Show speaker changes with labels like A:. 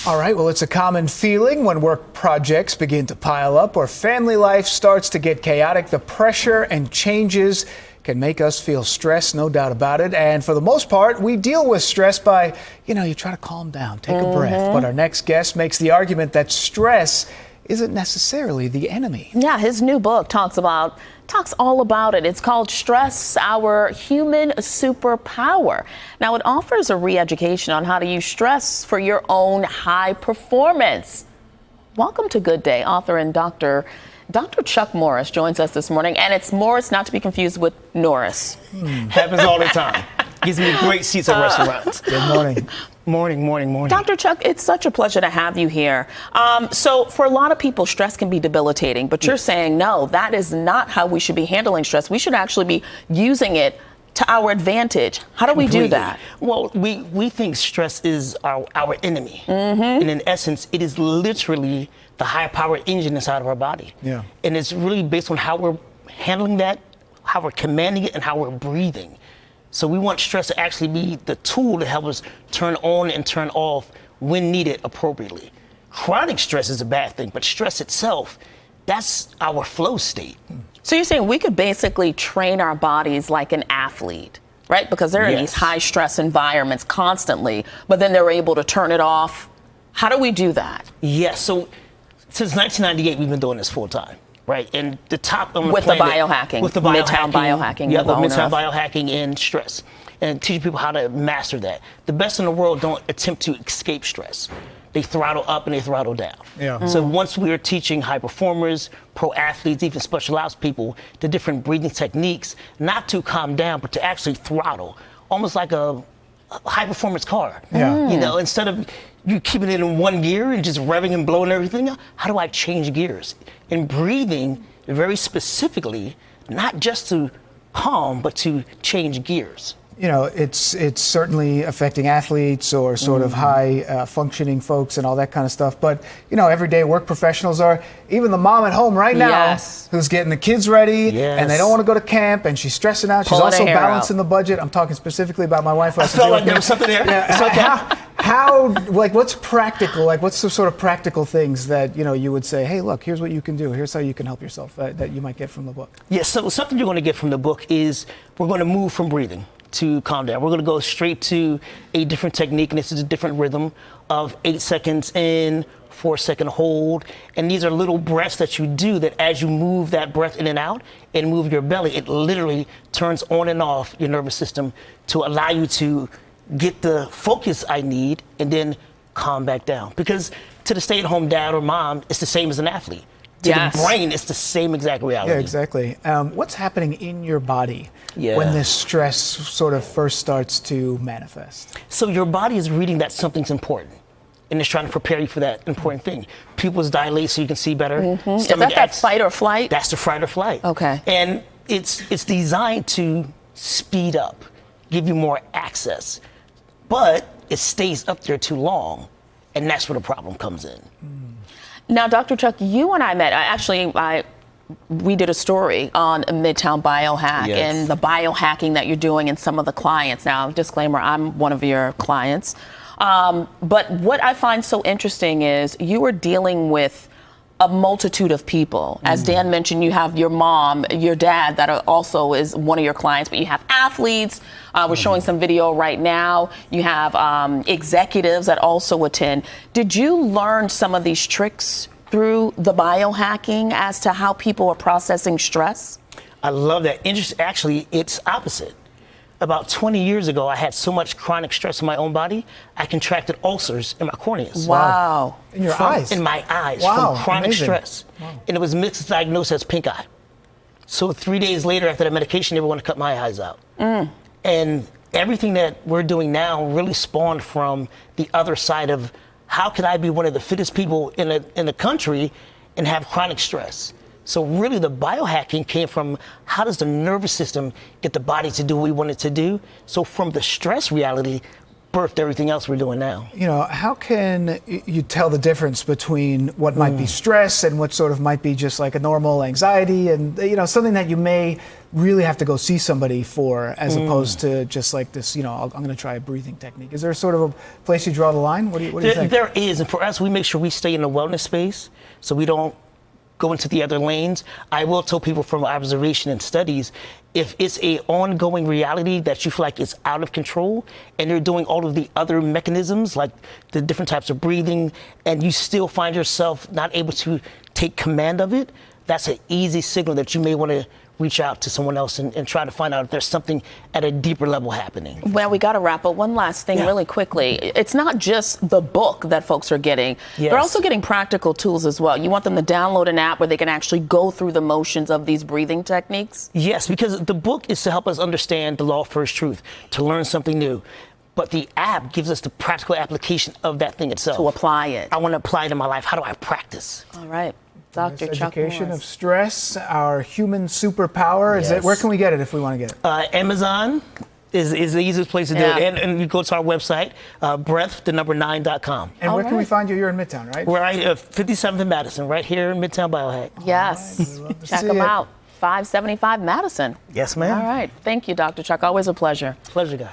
A: All right, well, it's a common feeling when work projects begin to pile up or family life starts to get chaotic. The pressure and changes can make us feel stressed, no doubt about it. And for the most part, we deal with stress by, you try to calm down, take a breath. But our next guest makes the argument that stress isn't necessarily the enemy.
B: Yeah, his new book talks all about it. It's called Stress, Our Human Superpower. Now, it offers a re-education on how to use stress for your own high performance. Welcome to Good Day. Author and Dr. Chuck Morris joins us this morning, and it's Morris, not to be confused with Norris.
C: Happens all the time. Gives me great seats at restaurants.
A: Good morning.
C: Morning.
B: Dr. Chuck, it's such a pleasure to have you here. So for a lot of people, stress can be debilitating, but you're saying, no, that is not how we should be handling stress. We should actually be using it to our advantage. How do we do that?
C: Well, we think stress is our enemy. And in essence, it is literally the high power engine inside of our body.
A: Yeah.
C: And it's really based on how we're handling that, how we're commanding it, and how we're breathing. So we want stress to actually be the tool to help us turn on and turn off when needed appropriately. Chronic stress is a bad thing, but stress itself, that's our flow state.
B: So you're saying we could basically train our bodies like an athlete, right? Because they're in these high stress environments constantly, but then they're able to turn it off. How do we do that?
C: Yes, so since 1998, we've been doing this full time. Right, and the top on the
B: with
C: planet,
B: the biohacking,
C: with the
B: Midtown Biohacking,
C: yeah, with Midtown Biohacking and stress, and teaching people how to master that. The best in the world don't attempt to escape stress; they throttle up and they throttle down.
A: Yeah.
C: So once we are teaching high performers, pro athletes, even special ops people, the different breathing techniques, not to calm down, but to actually throttle, almost like a high performance car.
A: Yeah.
C: Instead of you keeping it in one gear and just revving and blowing everything up, how do I change gears? And breathing very specifically, not just to calm, but to change gears.
A: It's certainly affecting athletes or sort of high functioning folks and all that kind of stuff. But, everyday work professionals are, even the mom at home right now who's getting the kids ready and they don't want to go to camp and she's stressing out. She's also balancing the budget. I'm talking specifically about my wife.
C: I felt like there was something there.
A: Yeah. How, what's practical? What's the sort of practical things that, you would say, hey, look, here's what you can do. Here's how you can help yourself that you might get from the book.
C: Yes, so something you're going to get from the book is we're going to move from breathing to calm down. We're going to go straight to a different technique, and this is a different rhythm of 8 seconds in, 4-second hold. And these are little breaths that you do that as you move that breath in and out and move your belly, it literally turns on and off your nervous system to allow you to get the focus I need and then calm back down. Because to the stay-at-home dad or mom, it's the same as an athlete. To the brain, it's the same exact reality.
A: Yeah, exactly. What's happening in your body when this stress sort of first starts to manifest?
C: So your body is reading that something's important, and it's trying to prepare you for that important thing. Pupils dilate so you can see better.
B: Is that fight or flight?
C: That's the fight or flight.
B: Okay.
C: And it's designed to speed up, give you more access, but it stays up there too long, and that's where the problem comes in.
B: Now, Dr. Chuck, you and I met. We did a story on Midtown Biohack and the biohacking that you're doing and some of the clients. Now, disclaimer, I'm one of your clients. But what I find so interesting is you are dealing with a multitude of people. As Dan mentioned, you have your mom, your dad that also is one of your clients, but you have athletes. We're showing some video right now. You have executives that also attend. Did you learn some of these tricks through the biohacking as to how people are processing stress?
C: I love that. Actually, it's opposite. About 20 years ago, I had so much chronic stress in my own body, I contracted ulcers in my corneas.
B: Wow.
A: In your eyes?
C: In my eyes,
A: wow,
C: from chronic
A: amazing.
C: Stress. Wow. And it was misdiagnosed as pink eye. So 3 days later, after the medication, they were going to cut my eyes out. And everything that we're doing now really spawned from the other side of how could I be one of the fittest people in the country and have chronic stress? So really the biohacking came from how does the nervous system get the body to do what we want it to do? So from the stress reality, birthed everything else we're doing now.
A: You know, how can you tell the difference between what might be stress and what sort of might be just like a normal anxiety and, you know, something that you may really have to go see somebody for as opposed to just like this, you know, I'm going to try a breathing technique. Is there sort of a place you draw the line? What do you think?
C: There is, and for us, we make sure we stay in the wellness space so we don't go into the other lanes. I will tell people from observation and studies, if it's a ongoing reality that you feel like it's out of control and you're doing all of the other mechanisms like the different types of breathing and you still find yourself not able to take command of it, that's an easy signal that you may want to reach out to someone else and try to find out if there's something at a deeper level happening.
B: Well, we got to wrap up. One last thing really quickly. It's not just the book that folks are getting.
C: Yes.
B: They're also getting practical tools as well. You want them to download an app where they can actually go through the motions of these breathing techniques?
C: Yes, because the book is to help us understand the law of first truth, to learn something new. But the app gives us the practical application of that thing itself.
B: To apply it.
C: I want to apply it in my life. How do I practice?
B: All right. Dr. Chuck
A: Education
B: Morris.
A: of stress, our human superpower. Is it? Where can we get it if we want to get it?
C: Amazon is the easiest place to do
B: Yeah.
C: it. And you go to our website, breath9.com.
A: And where can we
B: right.
A: find you? You're in Midtown, right?
C: We're right 57th and Madison, right here in Midtown Biohack.
B: Yes.
A: All right, we'd love to
B: Check
A: see
B: them
A: it.
B: out. 575 Madison.
C: Yes, ma'am.
B: All right. Thank you, Dr. Chuck. Always a pleasure.
C: Pleasure, guys.